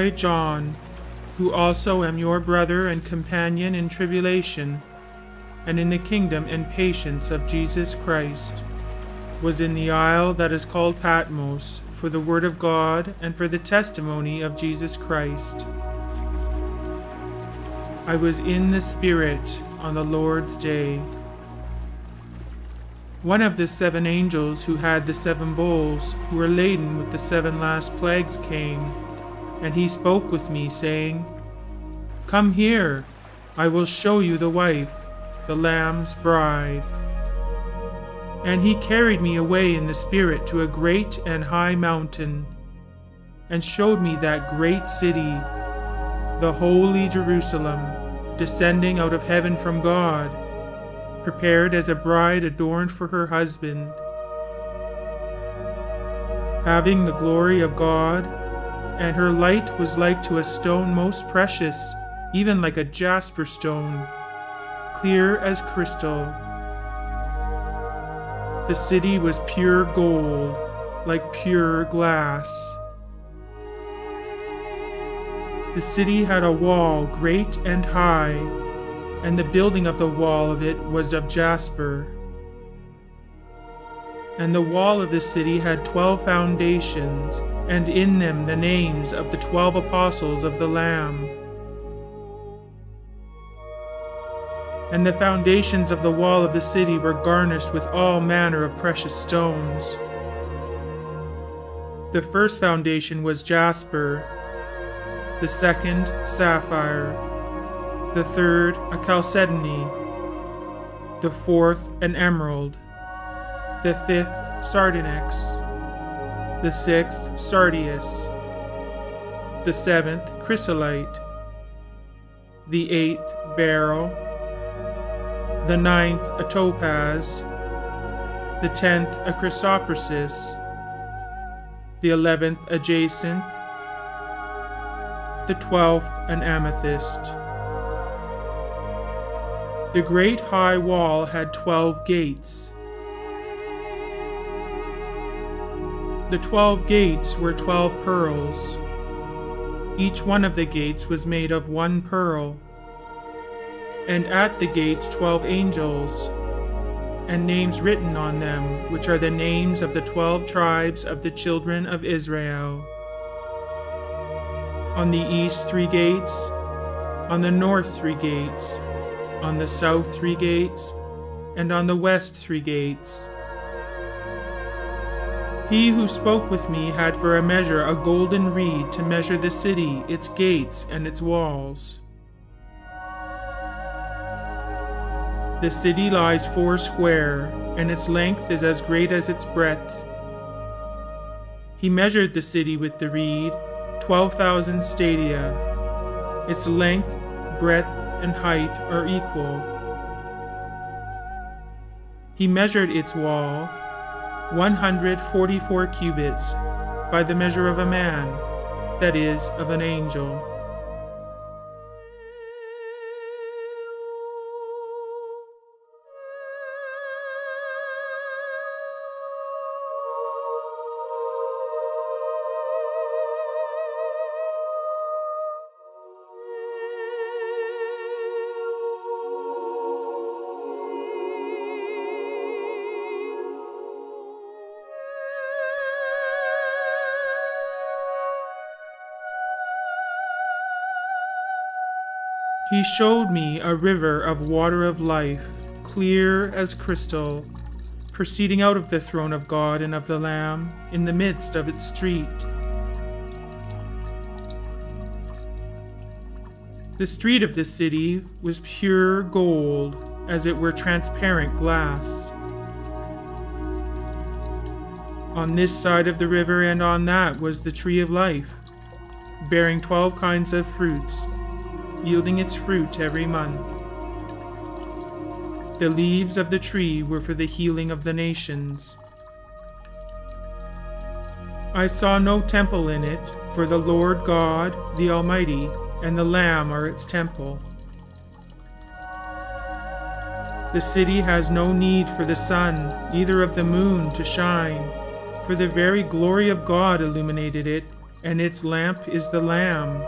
I, John, who also am your brother and companion in tribulation, and in the kingdom and patience of Jesus Christ, was in the isle that is called Patmos, for the word of God and for the testimony of Jesus Christ. I was in the Spirit on the Lord's day. One of the 7 angels who had the 7 bowls, who were laden with the 7 last plagues, came, and he spoke with me, saying, "Come here, I will show you the wife, the Lamb's bride." And he carried me away in the Spirit to a great and high mountain, and showed me that great city, the holy Jerusalem, descending out of heaven from God, prepared as a bride adorned for her husband. Having the glory of God, and her light was like to a stone most precious, even like a jasper stone, clear as crystal. The city was pure gold, like pure glass. The city had a wall great and high, and the building of the wall of it was of jasper. And the wall of the city had 12 foundations, and in them the names of the 12 apostles of the Lamb. And the foundations of the wall of the city were garnished with all manner of precious stones. The first foundation was jasper, the second sapphire, the third a chalcedony, the fourth an emerald, the fifth sardonyx, the sixth sardius, the seventh chrysolite, the eighth beryl, the ninth a topaz, the 10th a chrysoprasus, the 11th a jacinth, the 12th an amethyst. The great high wall had 12 gates. The 12 gates were 12 pearls. Each one of the gates was made of 1 pearl. And at the gates 12 angels, and names written on them, which are the names of the 12 tribes of the children of Israel. On the east 3 gates, on the north 3 gates, on the south 3 gates, and on the west 3 gates. He who spoke with me had for a measure a golden reed to measure the city, its gates, and its walls. The city lies 4 square, and its length is as great as its breadth. He measured the city with the reed, 12,000 stadia. Its length, breadth, and height are equal. He measured its wall, 144 cubits, by the measure of a man, that is, of an angel. He showed me a river of water of life, clear as crystal, proceeding out of the throne of God and of the Lamb, in the midst of its street. The street of the city was pure gold, as it were transparent glass. On this side of the river and on that was the tree of life, bearing 12 kinds of fruits, yielding its fruit every month. The leaves of the tree were for the healing of the nations. I saw no temple in it, for the Lord God, the Almighty, and the Lamb are its temple. The city has no need for the sun, neither of the moon to shine, for the very glory of God illuminated it, and its lamp is the Lamb.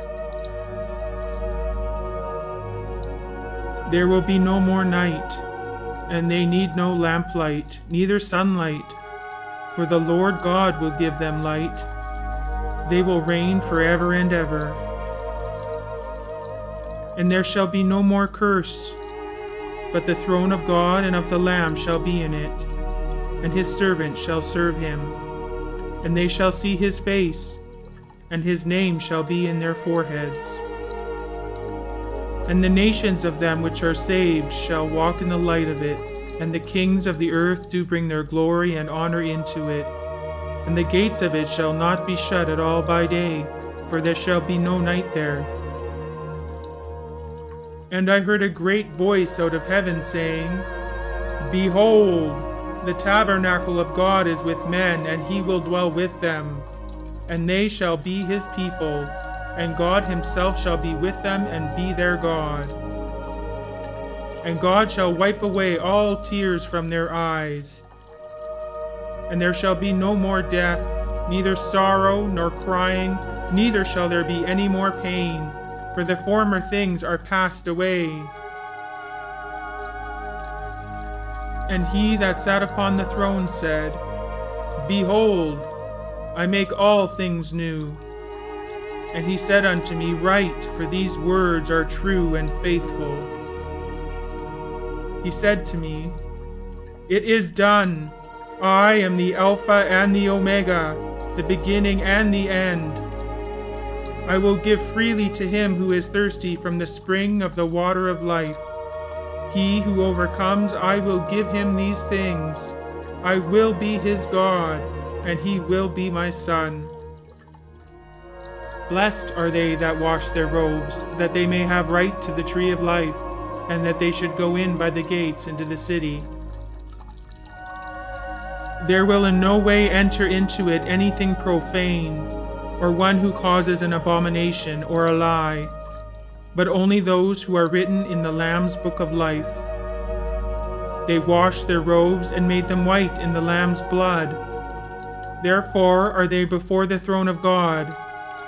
There will be no more night, and they need no lamplight, neither sunlight, for the Lord God will give them light. They will reign forever and ever. And there shall be no more curse, but the throne of God and of the Lamb shall be in it, and his servants shall serve him. And they shall see his face, and his name shall be in their foreheads. And the nations of them which are saved shall walk in the light of it, and the kings of the earth do bring their glory and honor into it. And the gates of it shall not be shut at all by day, for there shall be no night there. And I heard a great voice out of heaven saying, Behold, the tabernacle of God is with men, and he will dwell with them. And they shall be his people, and God himself shall be with them and be their God. And God shall wipe away all tears from their eyes. And there shall be no more death, neither sorrow nor crying, neither shall there be any more pain, for the former things are passed away. And he that sat upon the throne said, Behold, I make all things new. And he said unto me, Write, for these words are true and faithful. He said to me, It is done. I am the Alpha and the Omega, the beginning and the end. I will give freely to him who is thirsty from the spring of the water of life. He who overcomes, I will give him these things. I will be his God, and he will be my son. Blessed are they that wash their robes, that they may have right to the tree of life, and that they should go in by the gates into the city. There will in no way enter into it anything profane, or one who causes an abomination or a lie, but only those who are written in the Lamb's book of life. They washed their robes and made them white in the Lamb's blood. Therefore are they before the throne of God.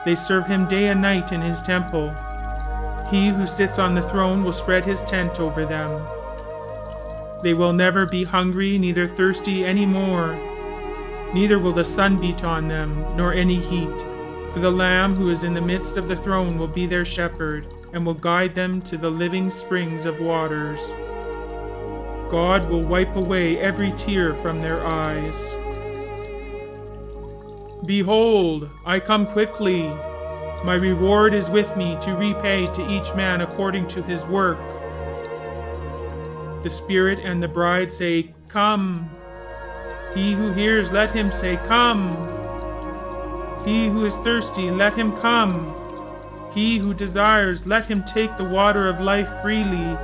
They serve him day and night in his temple. He who sits on the throne will spread his tent over them. They will never be hungry, neither thirsty any more. Neither will the sun beat on them, nor any heat. For the Lamb who is in the midst of the throne will be their shepherd, and will guide them to the living springs of waters. God will wipe away every tear from their eyes. Behold, I come quickly. My reward is with me to repay to each man according to his work. The Spirit and the bride say, Come. He who hears, let him say, Come. He who is thirsty, let him come. He who desires, let him take the water of life freely.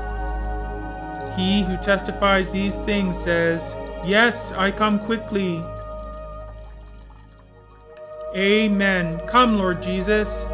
He who testifies these things says, Yes, I come quickly. Amen. Come, Lord Jesus.